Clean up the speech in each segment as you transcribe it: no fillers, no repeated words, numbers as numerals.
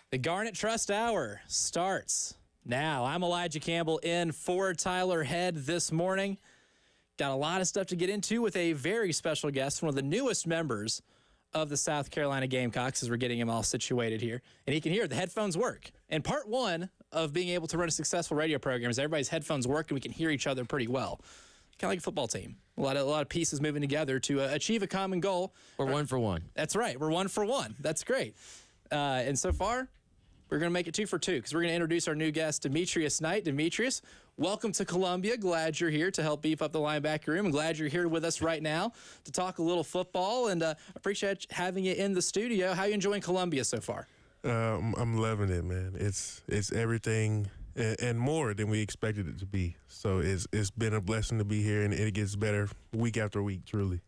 The Garnet Trust Hour starts now. I'm Elijah Campbell in for Tyler Head this morning. Got a lot of stuff to get into with a very special guest, one of the newest members of the South Carolina Gamecocks, as we're getting him all situated here. And he can hear the headphones work. And part one of being able to run a successful radio program is everybody's headphones work and we can hear each other pretty well. Kind of like a football team. A lot of pieces moving together to achieve a common goal. We're 1 for 1. That's right. We're 1 for 1. That's great. And so far, we're going to make it 2 for 2 because we're going to introduce our new guest, Demetrius Knight. Demetrius, welcome to Columbia. Glad you're here to help beef up the linebacker room. I'm glad you're here with us right now to talk a little football, and appreciate having you in the studio. How are you enjoying Columbia so far? I'm loving it, man. It's everything and more than we expected it to be. So it's been a blessing to be here, and it gets better week after week, truly.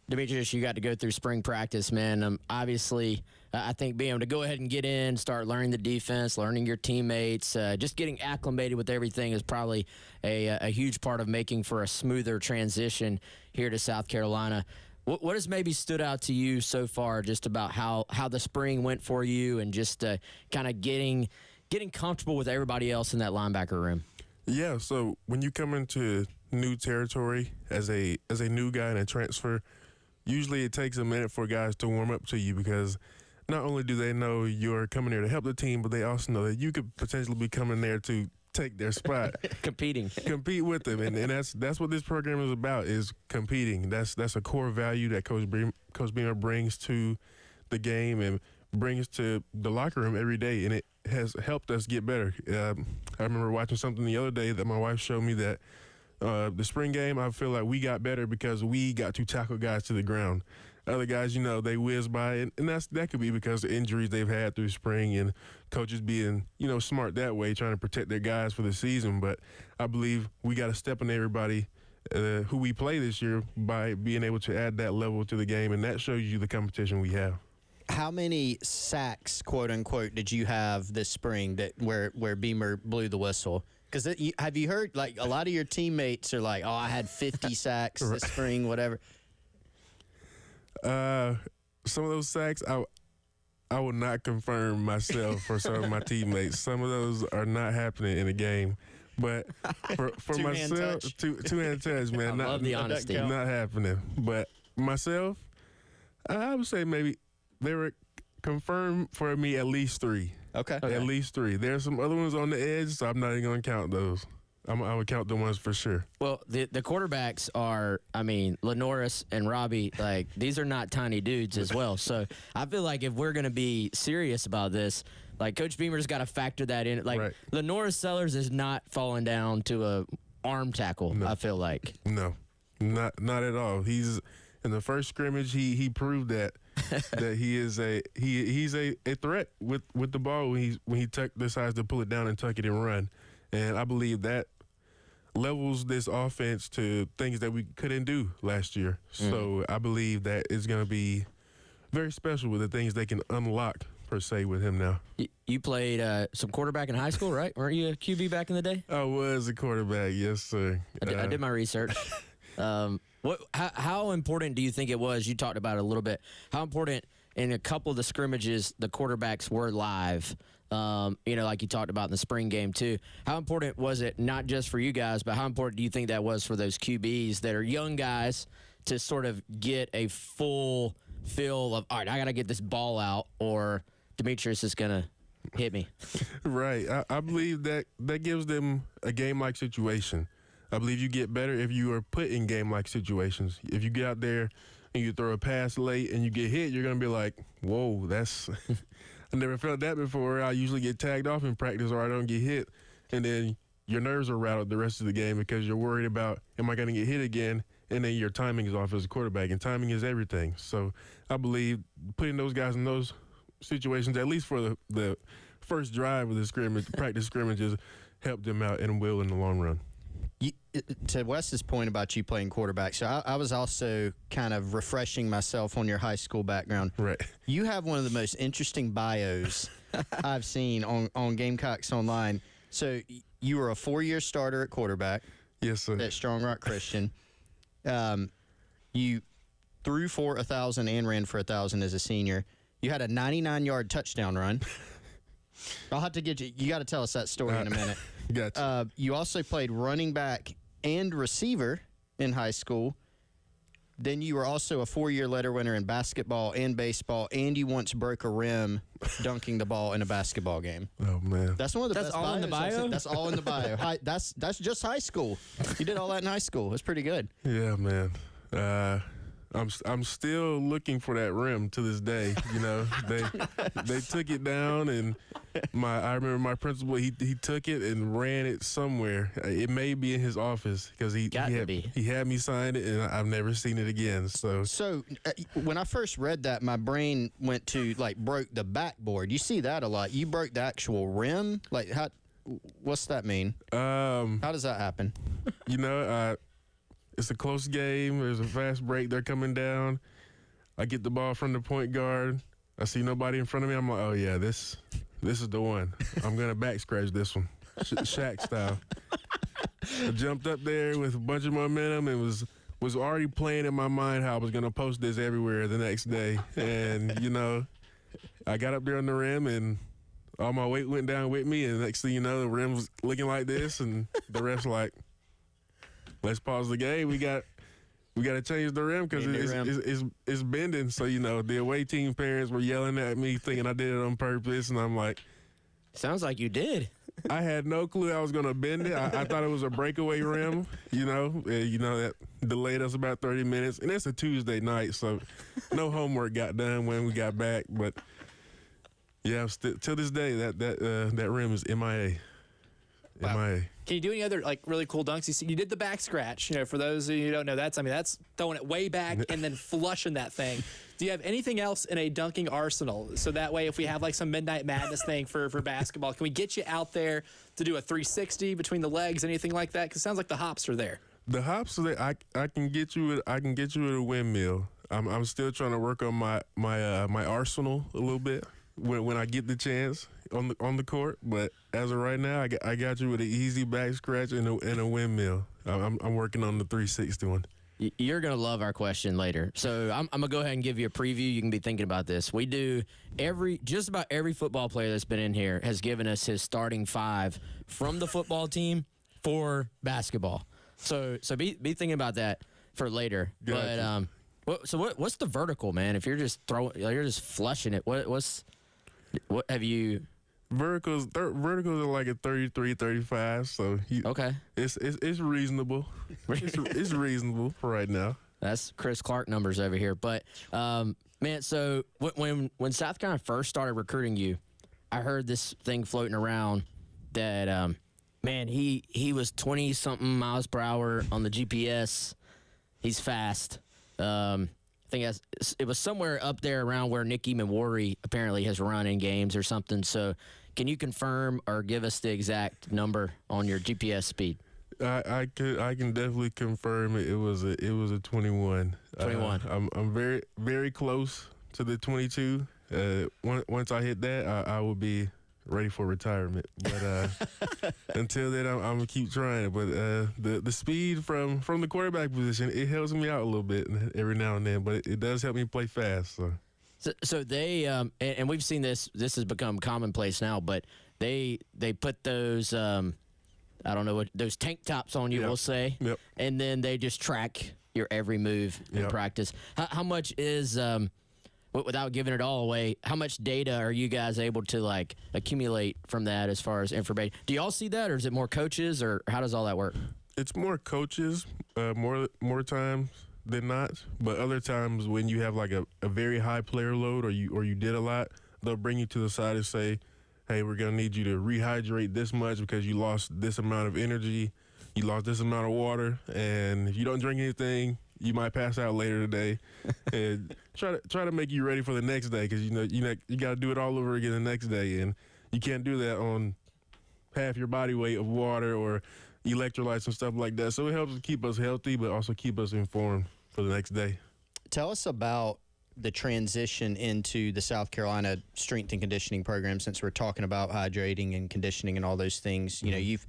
Demetrius, you got to go through spring practice, man. Obviously, I think being able to go ahead and get in, start learning the defense, learning your teammates, just getting acclimated with everything is probably a huge part of making for a smoother transition here to South Carolina. What has maybe stood out to you so far just about how the spring went for you and just kind of getting comfortable with everybody else in that linebacker room? Yeah, so when you come into new territory as a new guy and a transfer, usually it takes a minute for guys to warm up to you because not only do they know you're coming there to help the team, but they also know that you could potentially be coming there to take their spot. Compete with them. And that's what this program is about, is competing. That's a core value that Coach Beamer brings to the game and brings to the locker room every day, and it has helped us get better. I remember watching something the other day that my wife showed me that the spring game, I feel like we got better because we got to tackle guys to the ground. Other guys, they whiz by, and that could be because of injuries they've had through spring and coaches being, smart that way, trying to protect their guys for the season. But I believe we got to step on everybody who we play this year by being able to add that level to the game, and that shows you the competition we have. How many sacks, quote unquote, did you have this spring where Beamer blew the whistle? Because have you heard, like, a lot of your teammates are like, oh, I had 50 sacks this spring, whatever. Some of those sacks, I will not confirm myself for some of my teammates. Some of those are not happening in a game. But for myself, two-hand touch, man. I love the honesty. Not happening. But myself, I would say maybe they were confirmed for me at least 3. Okay. At least 3. There's some other ones on the edge, so I'm not even going to count those. I would count the ones for sure. Well, the quarterbacks are, Lenoris and Robbie, like, these are not tiny dudes as well. So I feel like if we're going to be serious about this, like, Coach Beamer's got to factor that in. Like, Lenoris Sellers is not falling down to a arm tackle, no. I feel like. No, not at all. He's in the first scrimmage, he proved that he is he's a threat with the ball when he decides to pull it down and tuck it and run. And I believe that levels this offense to things that we couldn't do last year. So I believe that it's going to be very special with the things they can unlock, per se, with him now. You played some quarterback in high school, right? Weren't you a QB back in the day? I was a quarterback, yes, sir. I did my research. How important do you think it was? You talked about it a little bit. How important in a couple of the scrimmages the quarterbacks were live? Like you talked about in the spring game too. How important was it, not just for you guys, but how important do you think that was for those QBs that are young guys to sort of get a full feel of, all right, I got to get this ball out or Demetrius is going to hit me? Right. I believe that gives them a game-like situation. I believe you get better if you are put in game-like situations. If you get out there and you throw a pass late and you get hit, you're going to be like, whoa, that's – I never felt that before. I usually get tagged off in practice or I don't get hit. And then your nerves are rattled the rest of the game because you're worried about, am I going to get hit again? And then your timing is off as a quarterback, and timing is everything. So I believe putting those guys in those situations, at least for the first drive of the practice scrimmages, helped them out and will in the long run. To Wes's point about you playing quarterback, so I was also kind of refreshing myself on your high school background. Right. You have one of the most interesting bios I've seen on Gamecocks Online. So you were a 4-year starter at quarterback. Yes, sir. At Strong Rock Christian. You threw for 1,000 and ran for 1,000 as a senior. You had a 99-yard touchdown run. I'll have to get you. You got to tell us that story in a minute. Gotcha. You also played running back and receiver in high school. Then you were also a 4-year letter winner in basketball and baseball, and you once broke a rim dunking the ball in a basketball game. Oh man, That's one of the That's best all in the bios I've bio? seen. That's all in the bio. That's just high school. You did all that in high school. It's pretty good. yeah, man. I'm still looking for that rim to this day. You know, they took it down, and I remember my principal. He took it and ran it somewhere. It may be in his office because he had me sign it, and I've never seen it again. So When I first read that, my brain went to like broke the backboard. You see that a lot. You broke the actual rim. Like how? What's that mean? How does that happen? You know, it's a close game. There's a fast break. They're coming down. I get the ball from the point guard. I see nobody in front of me. I'm like, oh, yeah, this is the one. I'm going to back scratch this one, Shaq style. I jumped up there with a bunch of momentum and was already playing in my mind how I was going to post this everywhere the next day. And, you know, I got up there on the rim and all my weight went down with me. And next thing you know, the rim was looking like this. And the ref's like, let's pause the game. We got to change the rim because it's bending. So, you know, the away team parents were yelling at me thinking I did it on purpose. And I'm like, Sounds like you did. I had no clue I was going to bend it. I thought it was a breakaway rim, you know. That delayed us about 30 minutes. And it's a Tuesday night, so no homework got done when we got back. But, yeah, till this day, that rim is MIA. Wow. MIA. Can you do any other like really cool dunks? You did the back scratch. You know, for those of you who don't know, that's throwing it way back and then flushing that thing. Do you have anything else in a dunking arsenal? So that way, if we have like some Midnight Madness thing for basketball, can we get you out there to do a 360 between the legs, anything like that? Because it sounds like the hops are there. The hops are there. I can get you with a windmill. I'm still trying to work on my arsenal a little bit when I get the chance on the court, but as of right now, I got you with an easy back scratch and a windmill. I'm working on the 360 one. You're going to love our question later. So I'm going to go ahead and give you a preview. You can be thinking about this. We do just about every football player that's been in here has given us his starting 5 from the football team for basketball. So be thinking about that for later. Gotcha. But what's the vertical, man? If you're just you're just flushing it. What have you? Verticals are like a 33, 35, so Okay. It's reasonable. It's reasonable for right now. That's Chris Clark numbers over here. But man, so when South Carolina first started recruiting you, I heard this thing floating around that man, he was 20 something miles per hour on the GPS. He's fast. I think it was somewhere up there around where Nicky Mawari apparently has run in games or something. So can you confirm or give us the exact number on your GPS speed? I can definitely confirm it. It was a 21. 21. I'm very, very close to the 22. Once I hit that, I will be ready for retirement. But until then, I'm gonna keep trying. But the speed from the quarterback position, it helps me out a little bit every now and then. But it does help me play fast. So they and we've seen this. This has become commonplace now. But they put those I don't know what those tank tops on you. Yep. We'll say, Yep. And then they just track your every move in Yep. practice. How much is without giving it all away, how much data are you guys able to like accumulate from that as far as information? Do y'all see that, or is it more coaches, or how does all that work? It's more coaches, more times than not. But other times when you have like a very high player load, or you did a lot, they'll bring you to the side and say, hey, we're gonna need you to rehydrate this much because you lost this amount of energy, you lost this amount of water, and if you don't drink anything, you might pass out later today. And try to make you ready for the next day, because you got to do it all over again the next day, and you can't do that on half your body weight of water or electrolytes and stuff like that. So it helps keep us healthy, but also keep us informed for the next day. Tell us about the transition into the South Carolina strength and conditioning program, since we're talking about hydrating and conditioning and all those things. You know, you've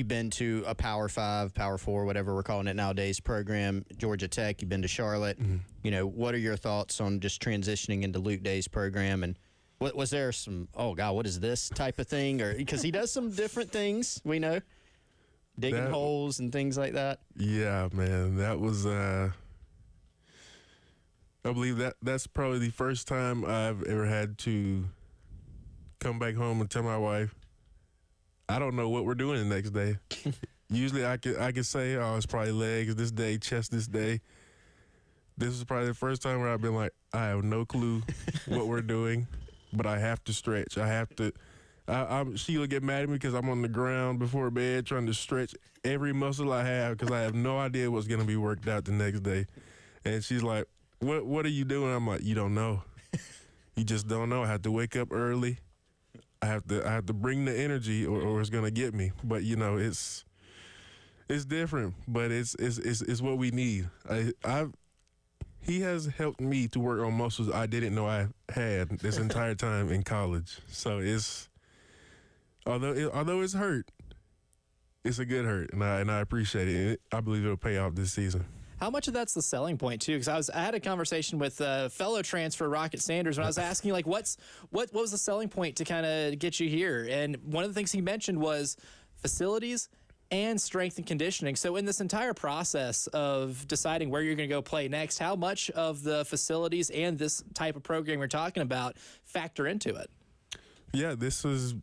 been to a Power 5, Power 4, whatever we're calling it nowadays, program, Georgia Tech. You've been to Charlotte. Mm-hmm. You know, what are your thoughts on just transitioning into Luke Day's program, and Was there some, oh God, what is this type of thing? Or because he does some different things, we know, digging holes and things like that. Yeah, man, that was. I believe that's probably the first time I've ever had to come back home and tell my wife, I don't know what we're doing the next day. Usually I could say, oh, it's probably legs this day, chest this day. This is probably the first time where I've been like, I have no clue what we're doing, but I have to stretch. I have to. She'll get mad at me because I'm on the ground before bed trying to stretch every muscle I have because I have no idea what's going to be worked out the next day. And she's like, what are you doing? I'm like, you don't know. You just don't know. I have to wake up early. I have to bring the energy or it's going to get me. But, you know, it's different, but it's what we need. He has helped me to work on muscles I didn't know I had this entire time in college. So although it's hurt, it's a good hurt, and I appreciate it. I believe it'll pay off this season. How much of that's the selling point too? Because I had a conversation with a fellow transfer, Rocket Sanders, when I was asking like, what was the selling point to kind of get you here? And one of the things he mentioned was facilities and strength and conditioning. So in this entire process of deciding where you're going to go play next, how much of the facilities and this type of program we're talking about factor into it? Yeah, this is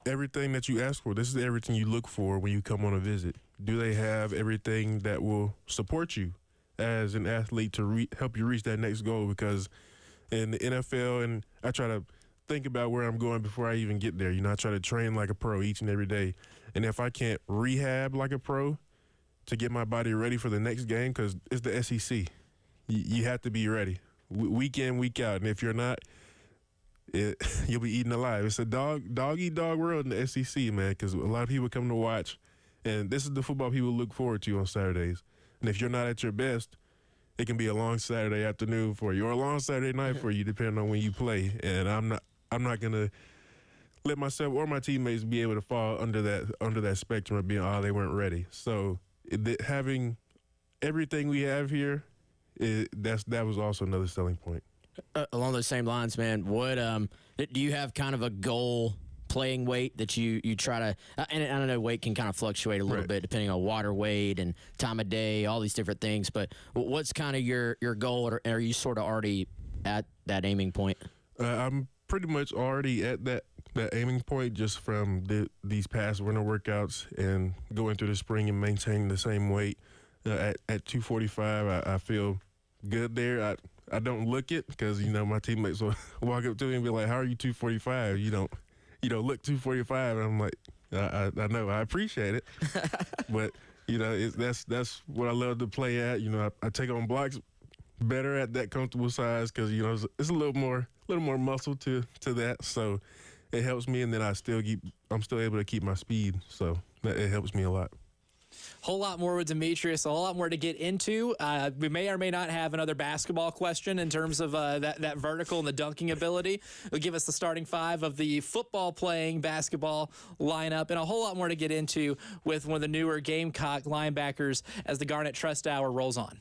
everything that you ask for. This is everything you look for when you come on a visit. Do they have everything that will support you as an athlete to help you reach that next goal? Because in the NFL, and I try to think about where I'm going before I even get there. You know, I try to train like a pro each and every day. And if I can't rehab like a pro to get my body ready for the next game, because it's the SEC, you have to be ready week in, week out. And if you're not, you'll be eaten alive. It's a dog-eat-dog world in the SEC, man, because a lot of people come to watch. And this is the football people look forward to on Saturdays. And if you're not at your best, it can be a long Saturday afternoon for you or a long Saturday night for you, depending on when you play. And I'm not gonna let myself or my teammates be able to fall under that spectrum of being, oh, they weren't ready. So having everything we have here, that was also another selling point. Along those same lines, man, what do you have kind of a goal playing weight that you try to, and I don't know, weight can kind of fluctuate a little bit depending on water weight and time of day, all these different things, but what's kind of your goal, or are you sort of already at that aiming point? I'm pretty much already at that aiming point just from these past winter workouts and going through the spring and maintaining the same weight. At 245, I feel good there. I don't look it because, you know, my teammates will walk up to me and be like, how are you 245? You don't look 245. And I'm like, I know, I appreciate it. But, you know, that's what I love to play at. You know, I take on blocks better at that comfortable size because, you know, it's a little more muscle to that. So it helps me, and then I'm still able to keep my speed. So it helps me a lot. Whole lot more with Demetrius, a whole lot more to get into. We may or may not have another basketball question in terms of that vertical and the dunking ability. It'll give us the starting five of the football-playing basketball lineup, and a whole lot more to get into with one of the newer Gamecock linebackers as the Garnet Trust Hour rolls on.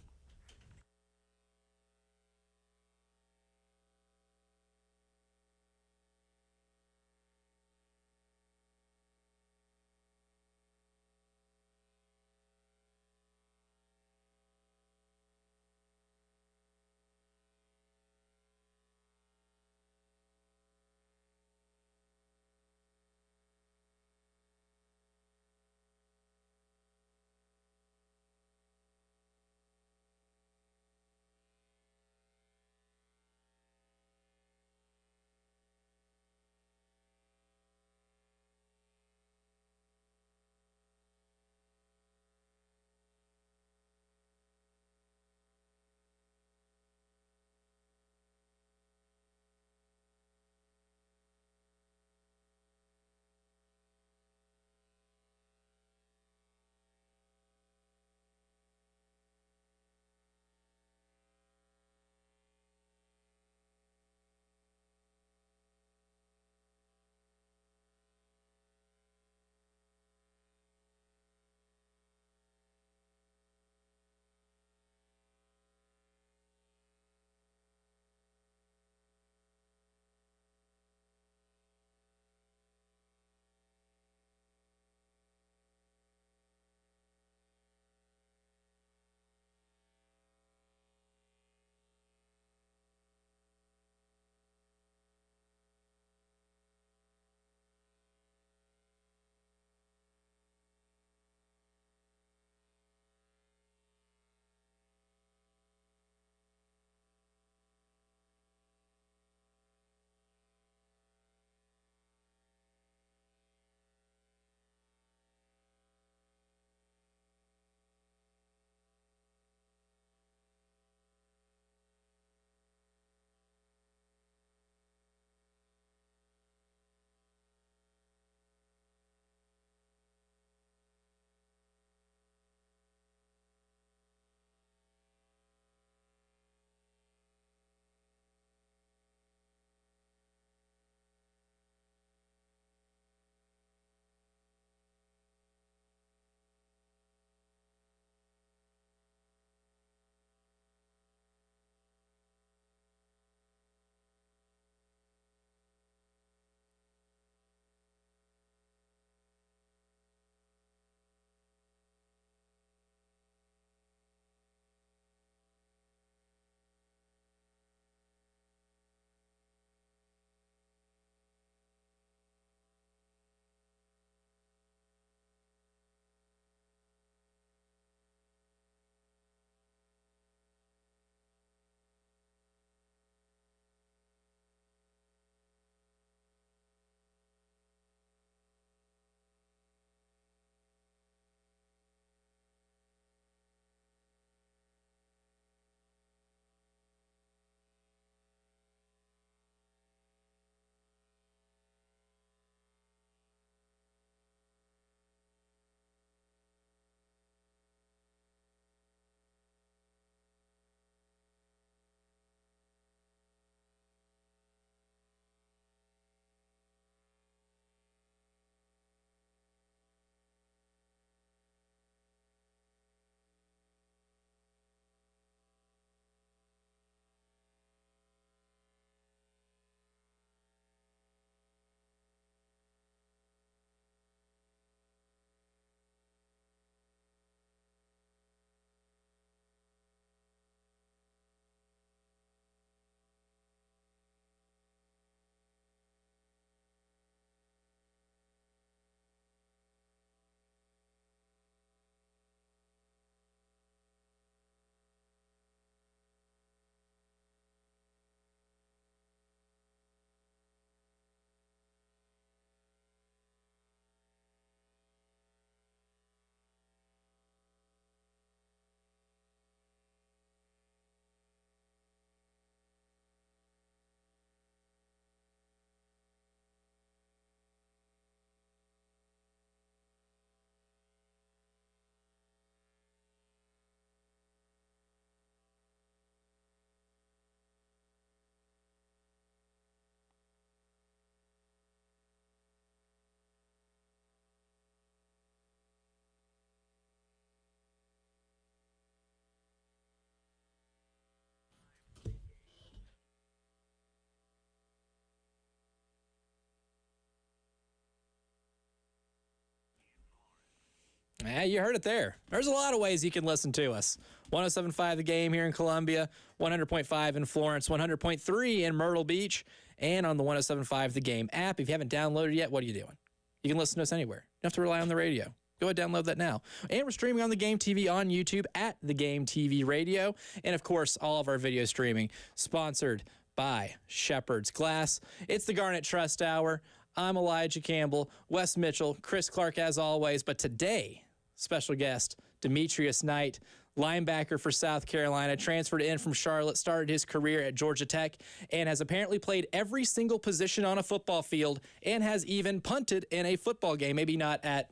You heard it there. There's a lot of ways you can listen to us. 107.5 The Game here in Columbia, 100.5 in Florence, 100.3 in Myrtle Beach, and on the 107.5 The Game app. If you haven't downloaded it yet, what are you doing? You can listen to us anywhere. You don't have to rely on the radio. Go ahead and download that now. And we're streaming on The Game TV on YouTube at The Game TV Radio. And, of course, all of our video streaming sponsored by Shepherd's Glass. It's the Garnet Trust Hour. I'm Elijah Campbell, Wes Mitchell, Chris Clark as always. But today, special guest, Demetrius Knight, linebacker for South Carolina, transferred in from Charlotte, started his career at Georgia Tech, and has apparently played every single position on a football field and has even punted in a football game. Maybe not at,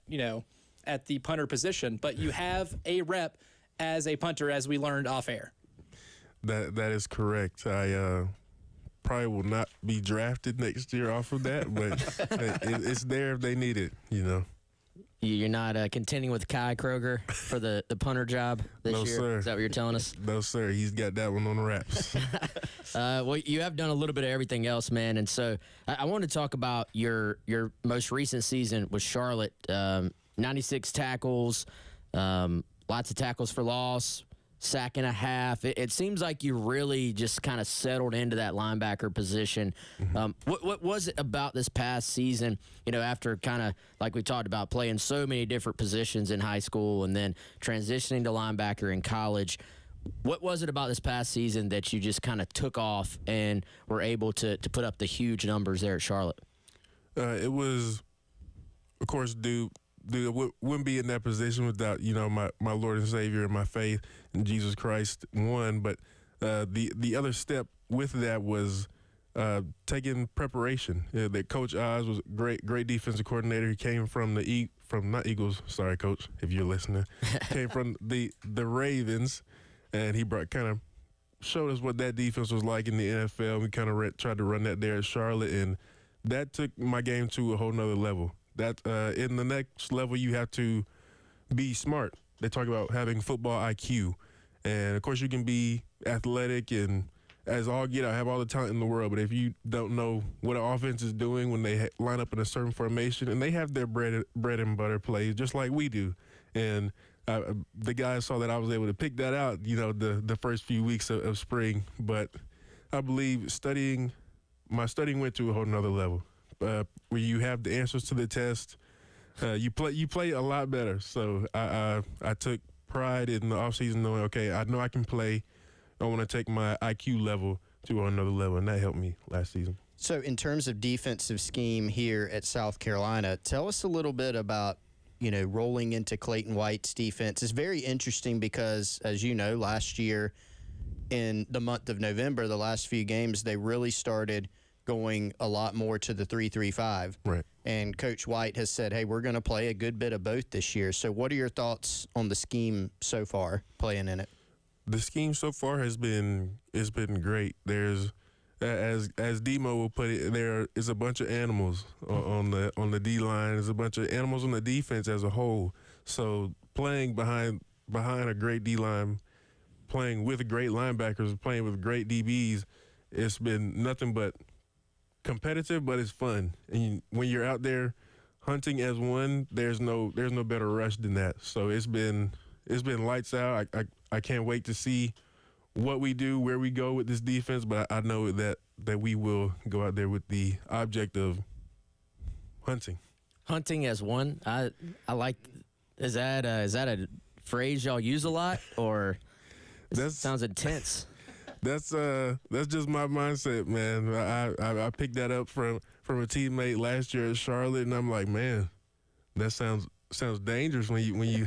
at the punter position, but you have a rep as a punter, as we learned off air. That is correct. I probably will not be drafted next year off of that, but it's there if they need it, You're not contending with Kai Kroger for the punter job this No, year? sir. Is that what you're telling us? No, sir. He's got that one on the wraps. Well, you have done a little bit of everything else, man. And so I want to talk about your most recent season with Charlotte. 96 tackles, lots of tackles for loss, sack and a half. It seems like you really just kind of settled into that linebacker position. What was it about this past season, after kind of, like we talked about, playing so many different positions in high school and then transitioning to linebacker in college? What was it about this past season that you just kind of took off and were able to put up the huge numbers there at Charlotte? It was, of course, wouldn't be in that position without, my Lord and Savior and my faith in Jesus Christ, one. But the other step with that was taking preparation. That Coach Oz was great defensive coordinator. He came from not Eagles, sorry, Coach, if you're listening. Came from the Ravens, and he showed us what that defense was like in the NFL. We kind of tried to run that there at Charlotte, and that took my game to a whole nother level. That in the next level, you have to be smart. They talk about having football IQ. And, of course, you can be athletic and as all get out, have all the talent in the world. But if you don't know what an offense is doing when they line up in a certain formation, and they have their bread and butter plays just like we do. And the guys saw that I was able to pick that out, the first few weeks of spring. But I believe my studying went to a whole nother level. Where you have the answers to the test, you play a lot better. So I took pride in the offseason knowing, okay, I know I can play. I want to take my IQ level to another level, and that helped me last season. So in terms of defensive scheme here at South Carolina, tell us a little bit about, rolling into Clayton White's defense. It's very interesting because, as you know, last year in the month of November, the last few games, they really started going a lot more to the 3-3-5. Right. And Coach White has said, hey, we're going to play a good bit of both this year. So what are your thoughts on the scheme so far, playing in it? The scheme so far has been great. There's, as Demo will put it, there is a bunch of animals on the D line. There's a bunch of animals on the defense as a whole. So playing behind a great D line, playing with great linebackers, playing with great DBs, it's been nothing but competitive, but it's fun. And when you're out there hunting as one, there's no better rush than that. So it's been lights out. I can't wait to see what we do, where we go with this defense, but I know that we will go out there with the object of hunting. Hunting as one. I like. Is that a phrase y'all use a lot, or that sounds intense? That's just my mindset, man. I picked that up from a teammate last year at Charlotte, and I'm like, man, that sounds dangerous when you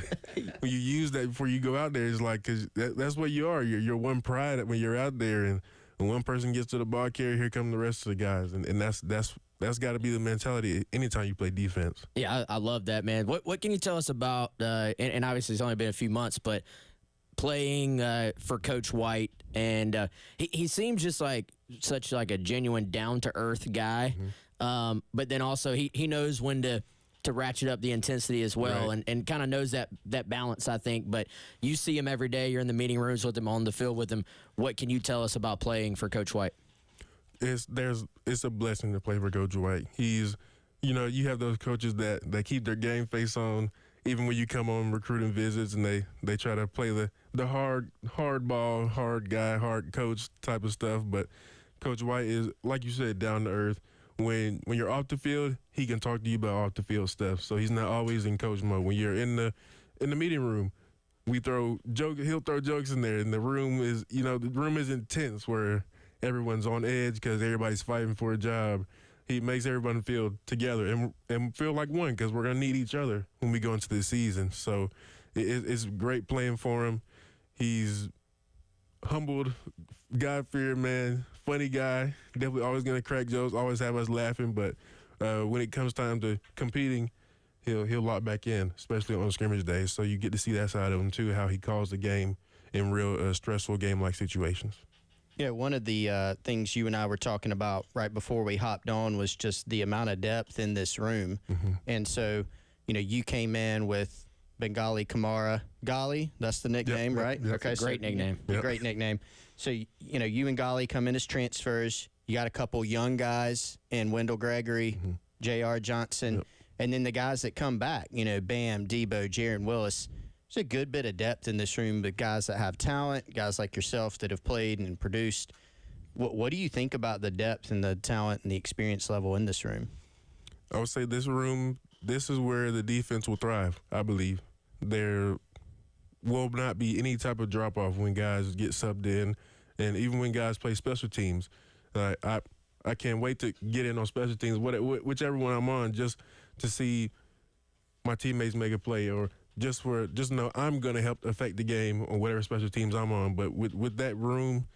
use that before you go out there. It's like, cause that's what you are. You're one pride when you're out there, and when one person gets to the ball carrier, here come the rest of the guys, and that's got to be the mentality anytime you play defense. Yeah, I love that, man. What can you tell us about? And obviously it's only been a few months, but playing for Coach White, and he seems just like such like a genuine down to earth guy. Mm-hmm. But then also he knows when to ratchet up the intensity as well, right. and kind of knows that balance, I think. But you see him every day. You're in the meeting rooms with him, on the field with him. What can you tell us about playing for Coach White? It's a blessing to play for Coach White. He's, you have those coaches that keep their game face on, even when you come on recruiting visits and they try to play the hard ball, hard guy, hard coach type of stuff. But Coach White is, like you said, down to earth. When you're off the field, he can talk to you about off the field stuff. So he's not always in coach mode. When you're in the meeting room, he'll throw jokes in there, and the room is intense where everyone's on edge because everybody's fighting for a job. He makes everyone feel together and feel like one, because we're going to need each other when we go into the season. So it's great playing for him. He's humbled, God-fearing man, funny guy, definitely always going to crack jokes, always have us laughing. But when it comes time to competing, he'll lock back in, especially on scrimmage days. So you get to see that side of him too, how he calls the game in real stressful game-like situations. Yeah, one of the things you and I were talking about right before we hopped on was just the amount of depth in this room. Mm-hmm. And so, you came in with Bengali Kamara. Gali, that's the nickname, right? Yep. Okay, Great nickname. Yep. Great nickname. So, you and Gali come in as transfers. You got a couple young guys in Wendell Gregory, J.R. Johnson, and then the guys that come back, Bam, Debo, Jaron Willis. There's a good bit of depth in this room, but guys that have talent, guys like yourself that have played and produced. What do you think about the depth and the talent and the experience level in this room? I would say this is where the defense will thrive, I believe. There will not be any type of drop-off when guys get subbed in, and even when guys play special teams. I can't wait to get in on special teams, whichever one I'm on, just to see my teammates make a play, or just know I'm going to help affect the game on whatever special teams I'm on. But with that room,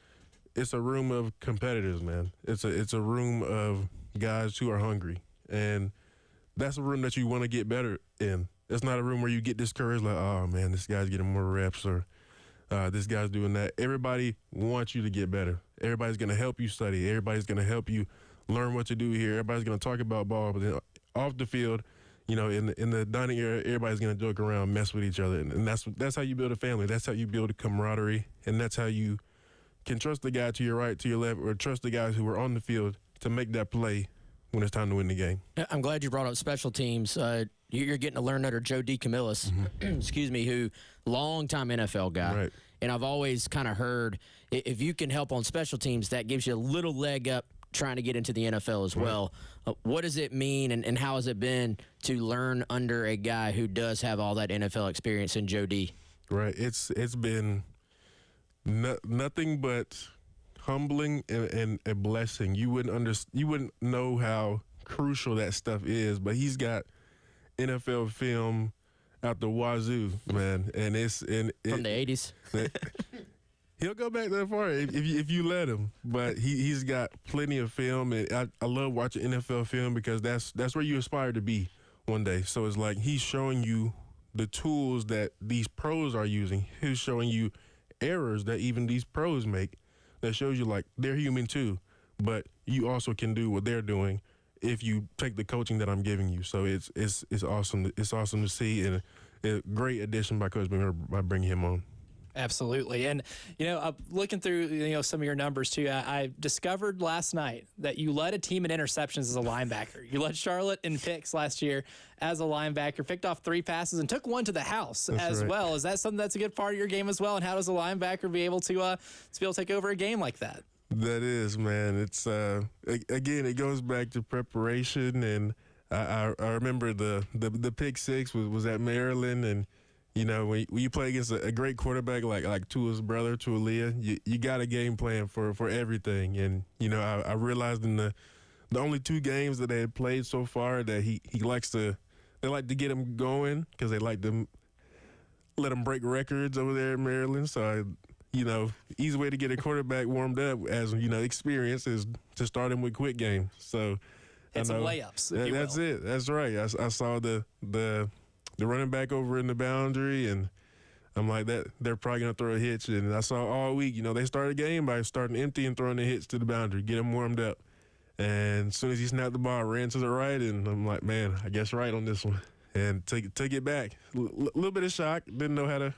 it's a room of competitors, man. It's a room of guys who are hungry, and that's a room that you want to get better in. It's not a room where you get discouraged, like, oh man, this guy's getting more reps, or this guy's doing that. Everybody wants you to get better. Everybody's going to help you study. Everybody's going to help you learn what to do here. Everybody's going to talk about ball, but then off the field, in the dining area, everybody's going to joke around, mess with each other. And that's how you build a family. That's how you build a camaraderie. And that's how you can trust the guy to your right, to your left, or trust the guys who are on the field to make that play when it's time to win the game. I'm glad you brought up special teams. You're getting to learn under Joe DeCamillis, excuse me, who long-time NFL guy. Right. And I've always kind of heard if you can help on special teams, that gives you a little leg up trying to get into the NFL as well. What does it mean, and how has it been to learn under a guy who does have all that NFL experience in Joe D? Right. It's been nothing but humbling and a blessing. You wouldn't know how crucial that stuff is, but he's got NFL film out the wazoo, man. And From the 80s? He'll go back that far if you let him. But he's got plenty of film, and I love watching NFL film because that's where you aspire to be one day. So it's like he's showing you the tools that these pros are using. He's showing you errors that even these pros make. That shows you like they're human too, but you also can do what they're doing if you take the coaching that I'm giving you. So it's awesome. It's awesome to see, and a great addition by Coach Beamer by bringing him on. Absolutely. And, looking through, some of your numbers too, I discovered last night that you led a team in interceptions as a linebacker. You led Charlotte in picks last year as a linebacker, picked off 3 passes and took one to the house as right. well. Is that something that's a good part of your game as well? And how does a linebacker be able to take over a game like that? That is, man. It's again, it goes back to preparation, and I remember the pick 6 was at Maryland, and when you play against a great quarterback like Tua's brother, Tua, you got a game plan for everything. And I realized in the only 2 games that they had played so far that they like to get him going because they like to let him break records over there in Maryland. So easy way to get a quarterback warmed up as experience is to start him with quick game. So Hit some layups. That's it. That's right. I saw the running back over in the boundary, and I'm like, that they're probably gonna throw a hitch. And I saw all week, they started the game by starting empty and throwing the hits to the boundary, get him warmed up. And as soon as he snapped the ball, I ran to the right, and I'm like, man, I guess right on this one, and took it back. Little bit of shock, didn't know how to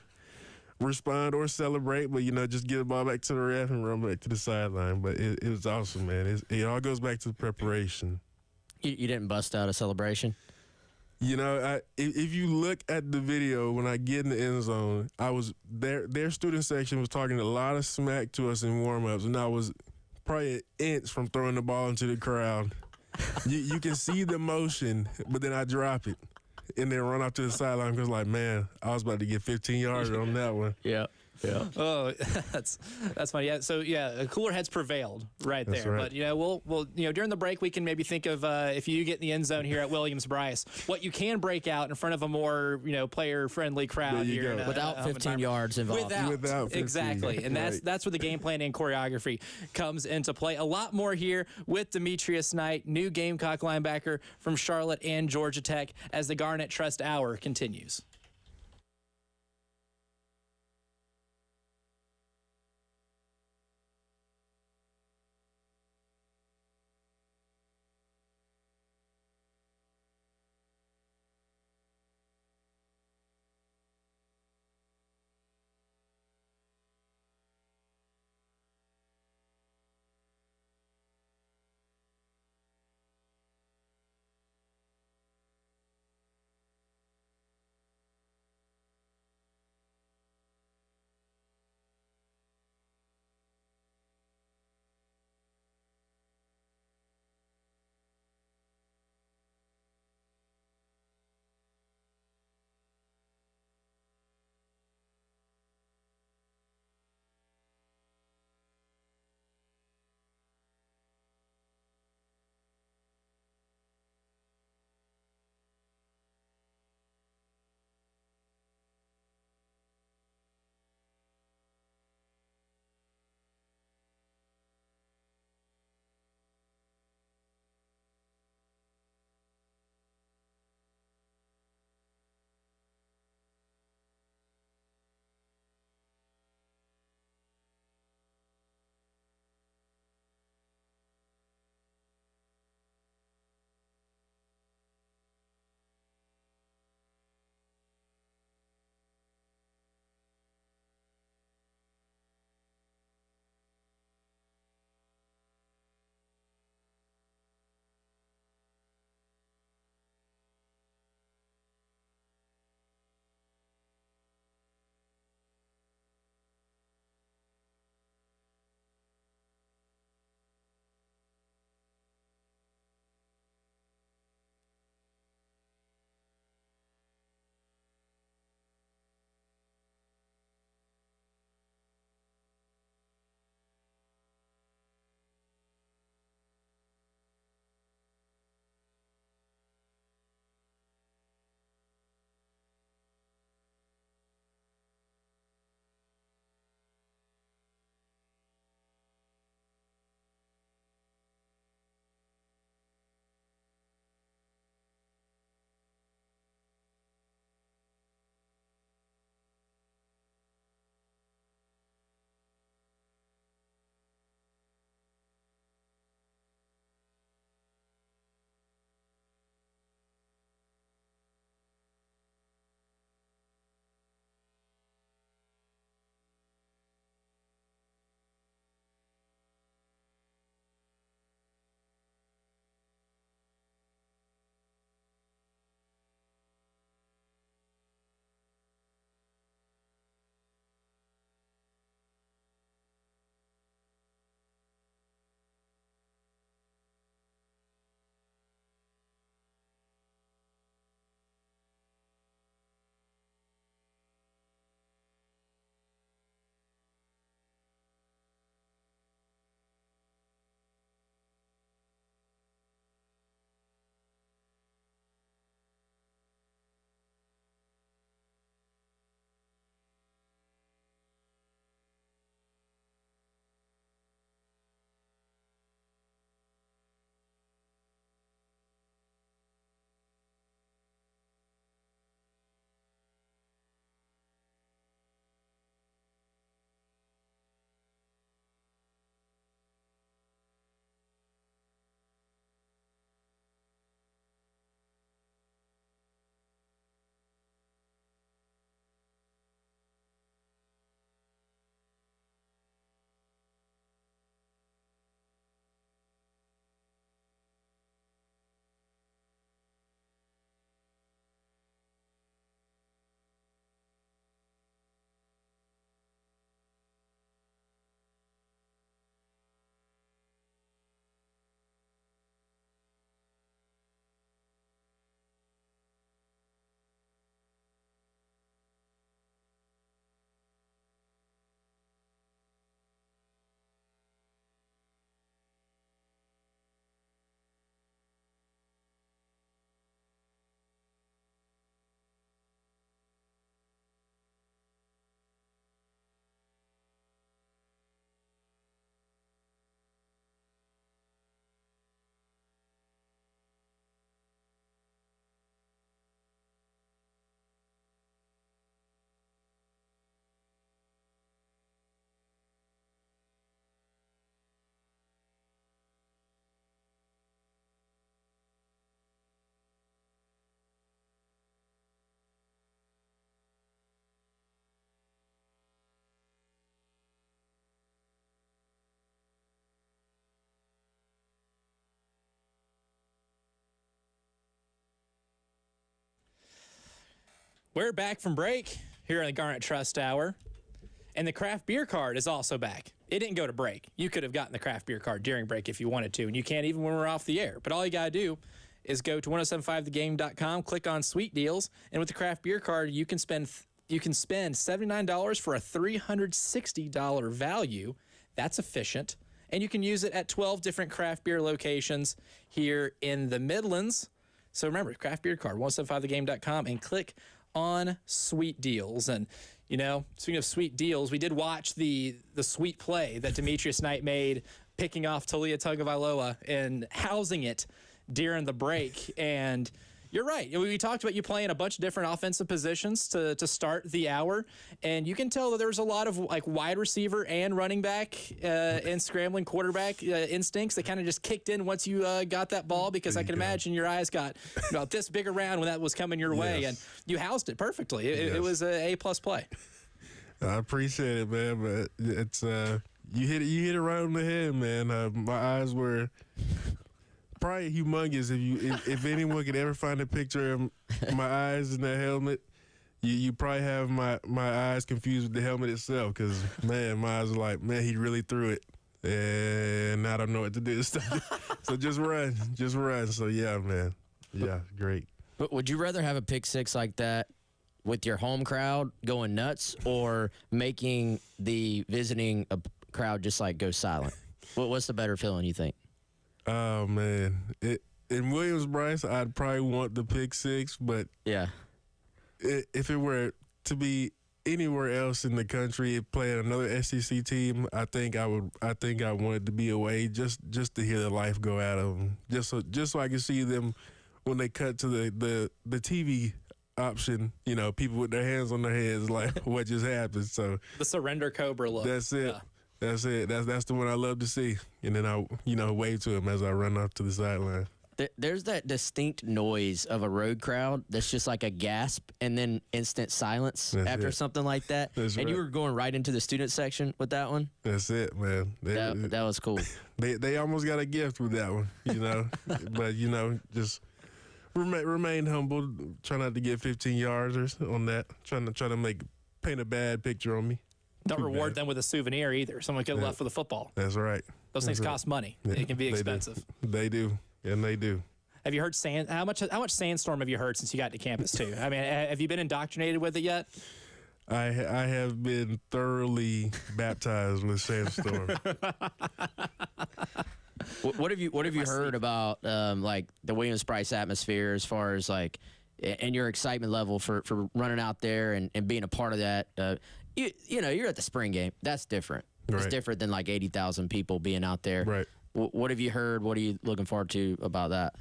respond or celebrate, but just get the ball back to the ref and run back to the sideline. But it was awesome, man. It all goes back to the preparation. You didn't bust out a celebration? You know, if you look at the video when I get in the end zone, I was there. Their student section was talking a lot of smack to us in warm-ups, and I was probably an inch from throwing the ball into the crowd. You can see the motion, but then I drop it and then run out to the sideline because, like, man, I was about to get 15 yards on that one. Yeah. Yeah. Oh, that's funny. Yeah. So yeah, cooler heads prevailed right That's there. right. But we'll during the break we can maybe think of if you get in the end zone here at Williams-Brice, what you can break out in front of a more player friendly crowd There you here go. in a Without home 15 environment. yards involved. Without 15. Exactly, and Right. that's where the game planning and choreography comes into play. A lot more here with Demetrius Knight, new Gamecock linebacker from Charlotte and Georgia Tech, as the Garnet Trust Hour continues. We're back from break here on the Garnet Trust Hour, and the craft beer card is also back. It didn't go to break. You could have gotten the craft beer card during break if you wanted to, and you can't even when we're off the air. But all you got to do is go to 1075thegame.com, click on Sweet Deals, and with the craft beer card, you can spend $79 for a $360 value. That's efficient. And you can use it at 12 different craft beer locations here in the Midlands. So remember, craft beer card, 1075thegame.com, and click on Sweet Deals. And, you know, speaking of sweet deals, we did watch the sweet play that Demetrius Knight made, picking off Talia Tagovailoa and housing it during the break. And you're right. We talked about you playing a bunch of different offensive positions to start the hour, and you can tell that there was a lot of like wide receiver and running back and scrambling quarterback instincts that kind of just kicked in once you got that ball, because I can imagine your eyes got this big around when that was coming your way, and you housed it perfectly. It was a A+ play. I appreciate it, man, but it's you hit it right on the head, man. My eyes were probably humongous. If anyone could ever find a picture of my eyes in that helmet, you probably have my eyes confused with the helmet itself, because, man, my eyes are like, man, he really threw it, and I don't know what to do. So just run. So, yeah, man. Yeah, great. But would you rather have a pick six like that with your home crowd going nuts, or making the visiting crowd just like go silent? What's the better feeling, you think? Oh, man. In Williams-Brice, I'd probably want the pick six, but yeah, if it were to be anywhere else in the country, playing another SEC team, I think I want it to be away, just to hear the life go out of them, just so I can see them when they cut to the TV option. You know, people with their hands on their heads, like what just happened. So The surrender cobra look. that's it. Yeah. That's it. That's the one I love to see. And then I, wave to him as I run off to the sideline. There's that distinct noise of a road crowd that's just like a gasp and then instant silence after something like that. That's and right. you were going right into the student section with that one. That's it, man. That was cool. They almost got a gift with that one, But just remain humble. Try not to get 15 yards on that. Trying to paint a bad picture on me. Don't reward them with a souvenir either. Someone could have left for the football. That's right. Those things cost money. Yeah, It can be expensive. They do. And they do. Have you heard how much Sandstorm have you heard since you got to campus too? I mean, have you been indoctrinated with it yet? I have been thoroughly baptized with Sandstorm. What have you heard about like the Williams-Brice atmosphere, as far as like, and your excitement level for running out there and being a part of that? You're at the spring game. That's different. Right. It's different than like 80,000 people being out there. Right. What have you heard? What are you looking forward to about that?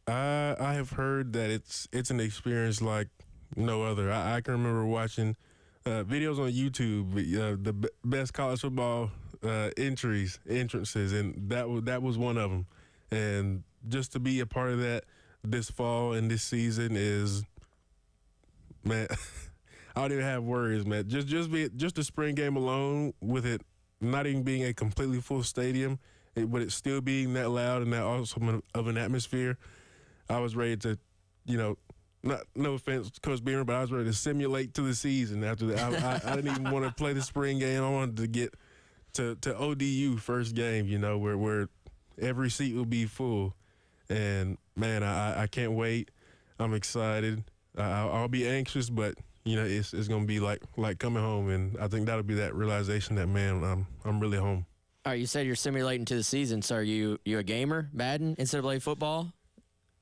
I have heard that it's an experience like no other. I can remember watching videos on YouTube, the best college football entrances, and that was one of them. And just to be a part of that this fall and this season is, man, I don't even have words, man. Just the spring game alone, with it not even being a completely full stadium, but it still being that loud and that awesome of an atmosphere. I was ready to, no offense, Coach Beamer, but I was ready to simulate to the season after that. I didn't even want to play the spring game. I wanted to get to ODU first game, where every seat will be full. And, man, I can't wait. I'm excited. I'll be anxious, but, it's going to be like coming home. And I think that'll be that realization that, man, I'm really home. All right, you said you're simulating to the season. So are you a gamer, Madden, NCAA football?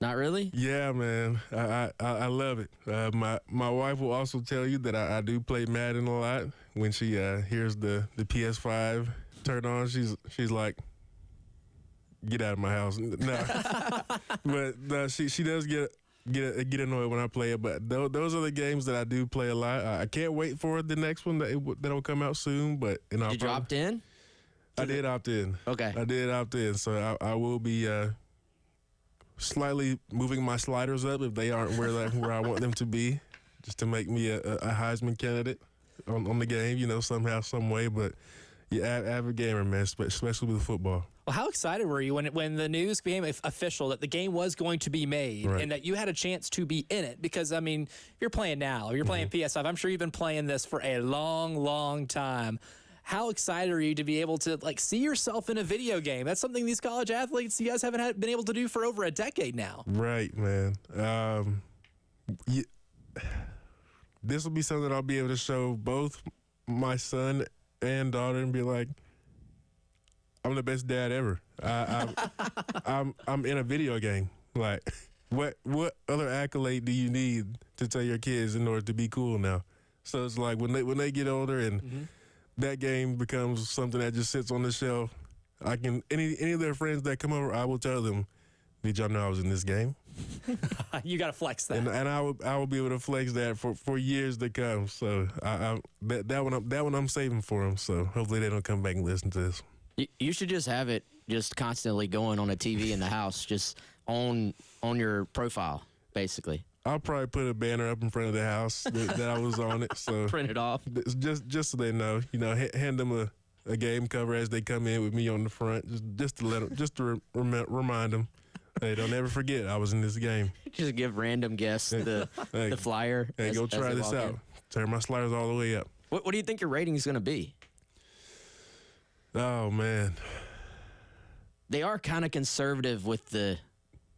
Not really? Yeah, man. I love it. My wife will also tell you that I do play Madden a lot. When she hears the PS5 turn on, she's like, "Get out of my house!" No, but she does get annoyed when I play it. But those are the games that I do play a lot. I can't wait for the next one that'll come out soon. But you dropped in? I did opt in. Okay. I did opt in, so I will be slightly moving my sliders up if they aren't where I want them to be, just to make me a Heisman candidate on the game, somehow, some way. But Yeah, avid gamer, man, especially with football. Well, how excited were you when the news became official that the game was going to be made Right. and that you had a chance to be in it? Because, I mean, you're playing now. You're playing PS5. I'm sure you've been playing this for a long, long time. How excited are you to be able to, like, see yourself in a video game? That's something these college athletes, you guys haven't been able to do for over a decade now. Right, man. This will be something I'll be able to show both my son and daughter and be like, I'm the best dad ever. I'm in a video game. Like, what other accolade do you need to tell your kids in order to be cool now? So it's like when they get older and that game becomes something that just sits on the shelf, I can any of their friends that come over, I will tell them, did y'all know I was in this game? You got to flex that. And I will be able to flex that for years to come. So that one I'm saving for them. So hopefully they don't come back and listen to this. You should just have it just constantly going on a TV in the house, just on your profile, basically. I'll probably put a banner up in front of the house that I was on it. So Print it off. just so they know, hand them a game cover as they come in with me on the front, just to remind them. Hey, don't ever forget I was in this game. Just give random guests the flyer. Hey, go as try they this walk out. in. Turn my sliders all the way up. What do you think your rating is going to be? Oh, man. They are kind of conservative with the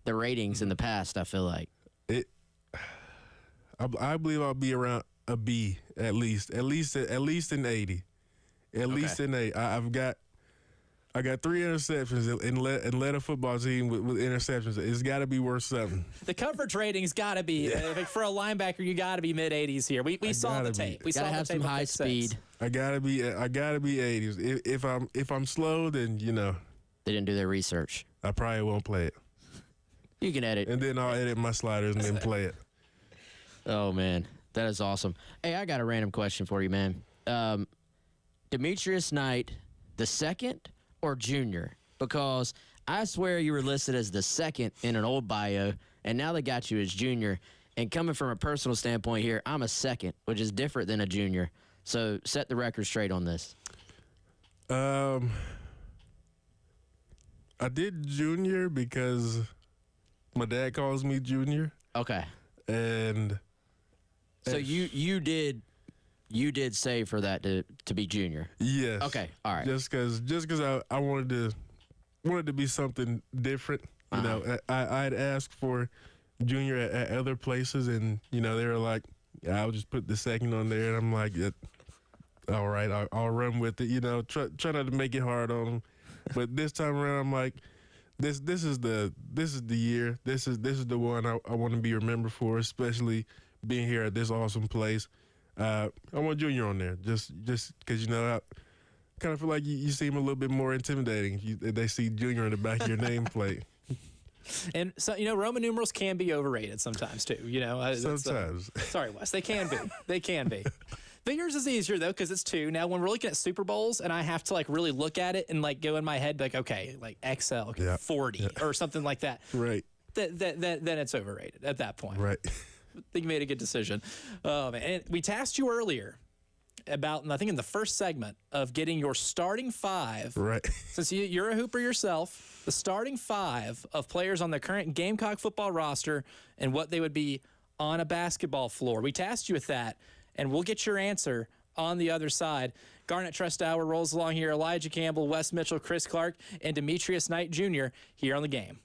ratings in the past, I feel like. I believe I'll be around a B at least an 80. At least an 8. I got 3 interceptions and led a football team with interceptions. It's got to be worth something. The coverage rating's got to be for a linebacker. You got to be mid-80s here. We saw the tape. We Gotta saw have the tape some of high pick six. speed. I gotta be 80s. If I'm slow, then They didn't do their research. I probably won't play it. You can edit. And then I'll edit my sliders and then play it. Oh, man. That is awesome. Hey, I got a random question for you, man. Demetrius Knight, the second or junior? Because I swear you were listed as the second in an old bio, and now they got you as junior. And coming from a personal standpoint here, I'm a second, which is different than a junior. So set the record straight on this. I did junior because my dad calls me junior, Okay. and So you did say for that to be junior. yes, Okay. All right. just because I wanted to be something different. You know, I'd asked for junior at other places, and they were like, I'll just put the second on there, and I'm like, all right, I'll run with it. Try not to make it hard on them. But this time around, I'm like, this is the year. This is the one I want to be remembered for, especially being here at this awesome place. I want junior on there, just because I kind of feel like you seem a little bit more intimidating. They see junior in the back of your nameplate. And so Roman numerals can be overrated sometimes too. Sometimes. Sorry, Wes. They can be. They can be. But yours is easier though because it's 2. Now when we're looking at Super Bowls and I have to really look at it and go in my head like okay XL 40 or something like that. Right. Then it's overrated at that point. Right. I think you made a good decision. Man. And we tasked you earlier about, I think in the first segment, of getting your starting 5. Right. Since you're a hooper yourself, the starting 5 of players on the current Gamecock football roster and what they would be on a basketball floor. We tasked you with that, and we'll get your answer on the other side. Garnet Trust Hour rolls along here. Elijah Campbell, Wes Mitchell, Chris Clark, and Demetrius Knight Jr. here on the game.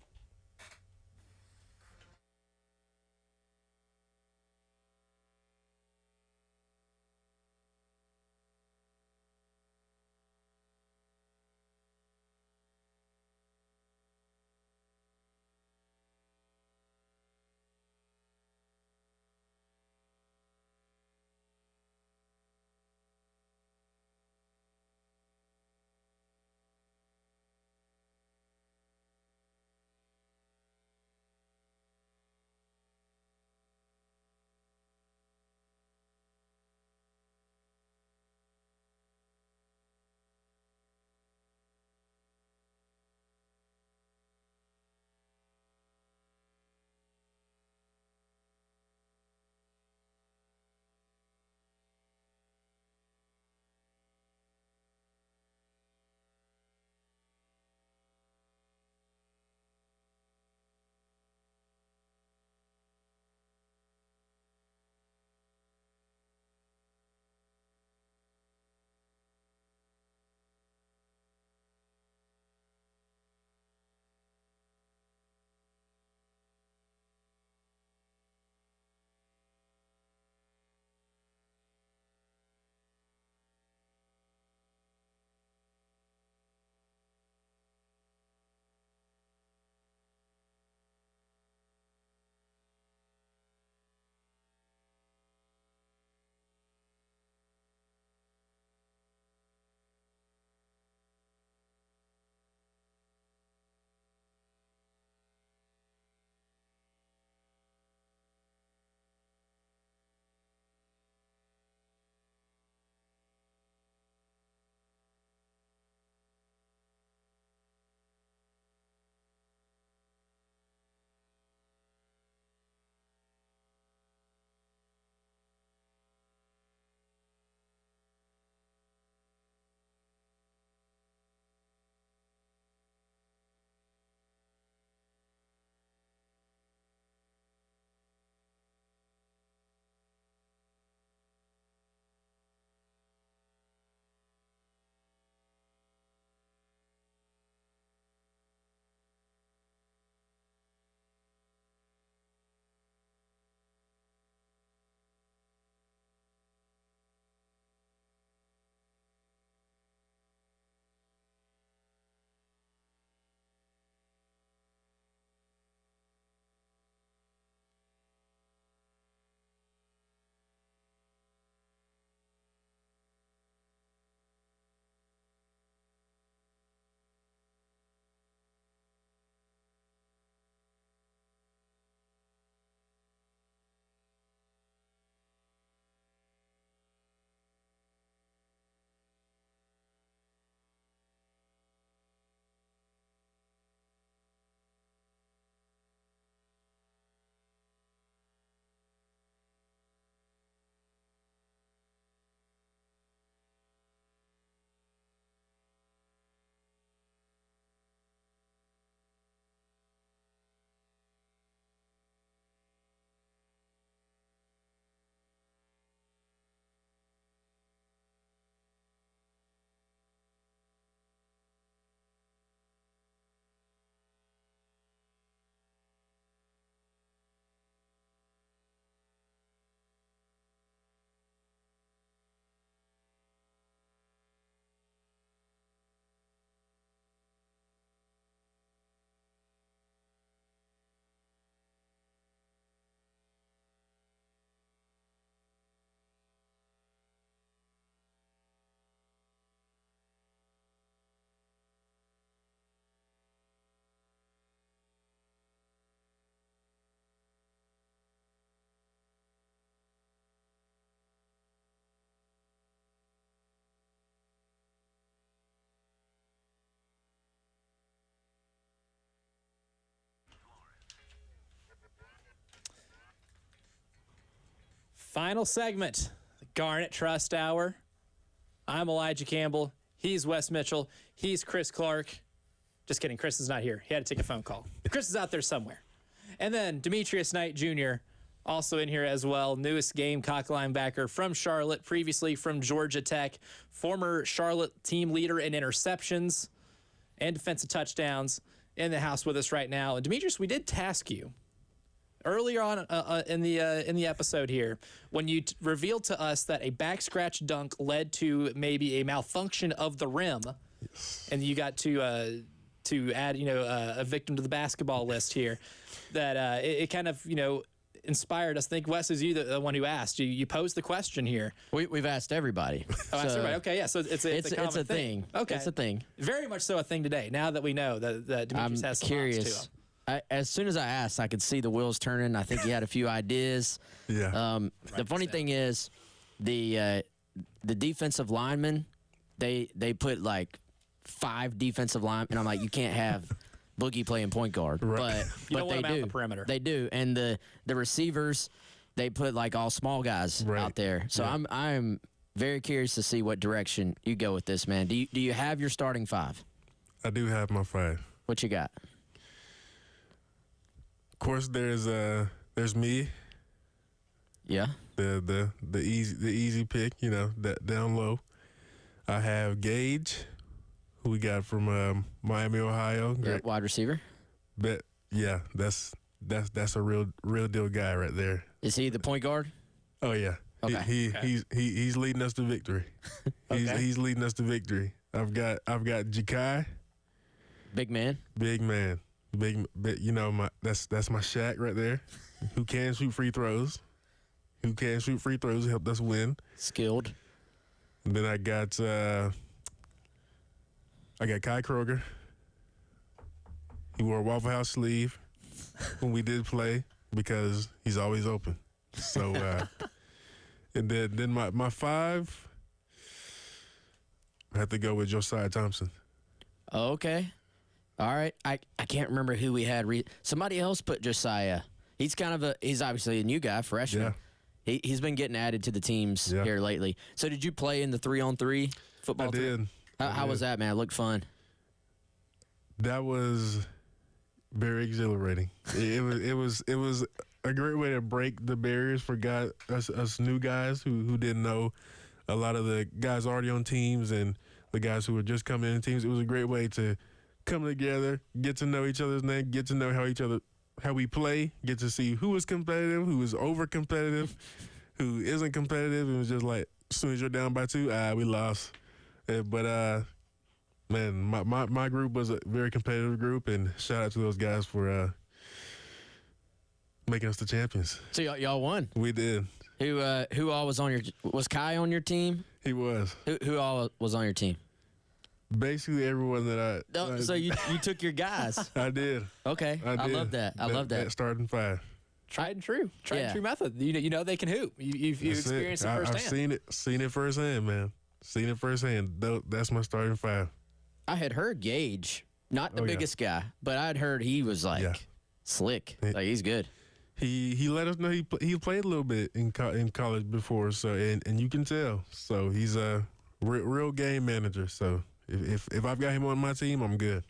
Final segment, the Garnet Trust Hour. I'm Elijah Campbell. He's Wes Mitchell. He's Chris Clark. Just kidding. Chris is not here. He had to take a phone call. Chris is out there somewhere. And then Demetrius Knight Jr., also in here as well. Newest Gamecock linebacker from Charlotte, previously from Georgia Tech. Former Charlotte team leader in interceptions and defensive touchdowns, in the house with us right now. And Demetrius, we did task you earlier on in the episode here when you revealed to us that a back scratch dunk led to maybe a malfunction of the rim, and you got to add a victim to the basketball list here. That it kind of inspired us. I think Wes is you the one who asked. You posed the question here. We've asked everybody. Oh, asked everybody. Okay, yeah. So it's a common thing. Okay, it's a thing. Very much so a thing today. Now that we know that Demetrius has some curious. odds to him. As soon as I asked, I could see the wheels turning. I think he had a few ideas. Yeah. The funny thing is, the defensive linemen, they put like 5 defensive linemen, and I'm like, you can't have Boogie playing point guard, Right. You but don't want they him out do. on the perimeter. They do, and the receivers, they put like all small guys Right. out there. So Yeah. I'm very curious to see what direction you go with this, man. Do you have your starting 5? I do have my 5. What you got? Of course, there's me, Yeah. the easy pick, that down low. I have Gage, who we got from Miami, Ohio. Yeah, wide receiver. But yeah, that's a real deal guy right there. Is he the point guard? Oh yeah. Okay. He's leading us to victory. Okay. He's leading us to victory. I've got Jakai, Big man. big man, that's my Shaq right there, who can shoot free throws, helped us win. Skilled. And then I got Kai Kroger. He wore a Waffle House sleeve when we did play because he's always open. So, and then my 5, I have to go with Josiah Thompson. Okay. All right. I can't remember who we had. Somebody else put Josiah. He's he's obviously a new guy, freshman. Yeah. He's been getting added to the teams Yeah. here lately. So did you play in the 3-on-3 football? I did. How was that, man? It looked fun. That was very exhilarating. It was a great way to break the barriers for us new guys who didn't know a lot of the guys already on teams and the guys who were just coming in teams. It was a great way to come together, get to know each other's name, get to know how we play, get to see who is competitive, who is over competitive, who isn't competitive. It was just like, as soon as you're down by 2, we lost. But man, my group was a very competitive group, and shout out to those guys for making us the champions. So y'all won. We did. Who all was was Kai on your team? He was. Who all was on your team? Basically everyone that So you took your guys. I did. Okay. I I did. love that. I love that. That starting 5. Tried and true Yeah. method. You know they can hoop. You've That's experienced it I've firsthand. seen it firsthand, man. Seen it firsthand. That's my starting 5. I had heard Gage, not the Oh, yeah. biggest guy, but I'd heard he was like Yeah. slick. Yeah. Like he's good. He let us know he played a little bit in college before, so and you can tell. So he's a real game manager. So if I've got him on my team, I'm good.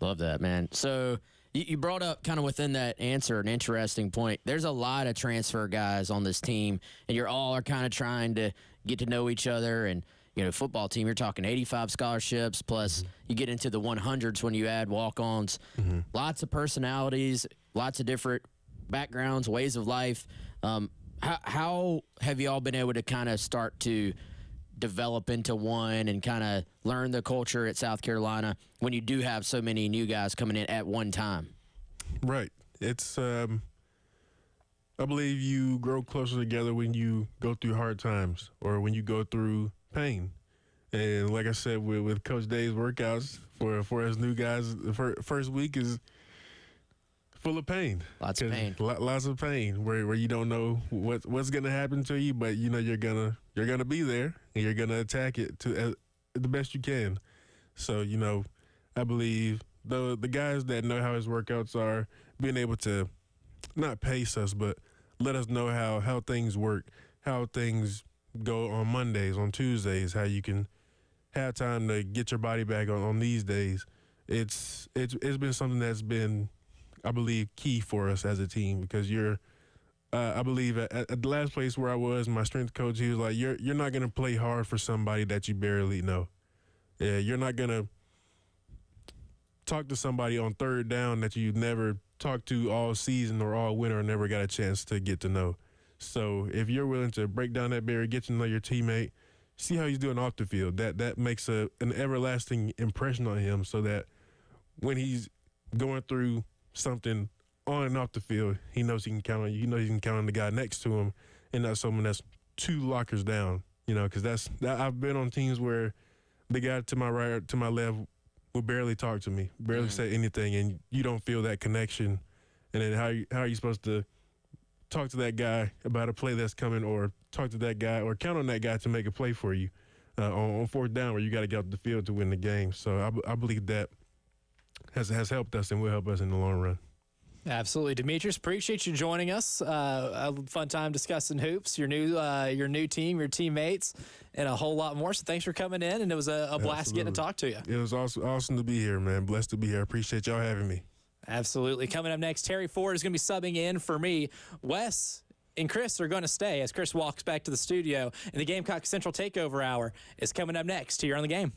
Love that, man. So you brought up kind of within that answer an interesting point. There's a lot of transfer guys on this team, and you're all kind of trying to get to know each other. And football team, you're talking 85 scholarships plus you get into the 100s when you add walk-ons. Lots of personalities, lots of different backgrounds, ways of life. How have you all been able to kind of start to develop into one and kind of learn the culture at South Carolina when you do have so many new guys coming in at one time? Right. It's I believe you grow closer together when you go through hard times or when you go through pain. And like I said, with Coach Day's workouts for us new guys, the first week is full of pain. Lots of pain. Lots of pain where you don't know what's gonna happen to you, but you're gonna be there and you're gonna attack it to the best you can. So I believe the guys that know how his workouts are, being able to not pace us, but let us know how things work, how things go on Mondays, on Tuesdays, how you can have time to get your body back on these days. It's been something that's been, I believe, key for us as a team because I believe at the last place where I was, my strength coach, he was like, you're not going to play hard for somebody that you barely know. Yeah, you're not going to talk to somebody on third down that you never talked to all season or all winter or never got a chance to get to know. So if you're willing to break down that barrier, get to know your teammate, see how he's doing off the field, that makes an everlasting impression on him so that when he's going through something on and off the field, he knows he can count on you. He knows he can count on the guy next to him and not someone that's 2 lockers down, because I've been on teams where the guy to my right or to my left will barely talk to me, barely say anything, and you don't feel that connection. And then how are you supposed to talk to that guy about a play that's coming, or talk to that guy or count on that guy to make a play for you on fourth down where you got to get off the field to win the game? So I believe that has helped us and will help us in the long run. Absolutely. Demetrius, appreciate you joining us. A fun time discussing hoops, your new team, your teammates, and a whole lot more. So thanks for coming in, and it was a blast getting to talk to you. It was awesome to be here, man. Blessed to be here. Appreciate y'all having me. Absolutely. Coming up next, Terry Ford is going to be subbing in for me. Wes and Chris are going to stay as Chris walks back to the studio, and the Gamecock Central Takeover Hour is coming up next here on The Game.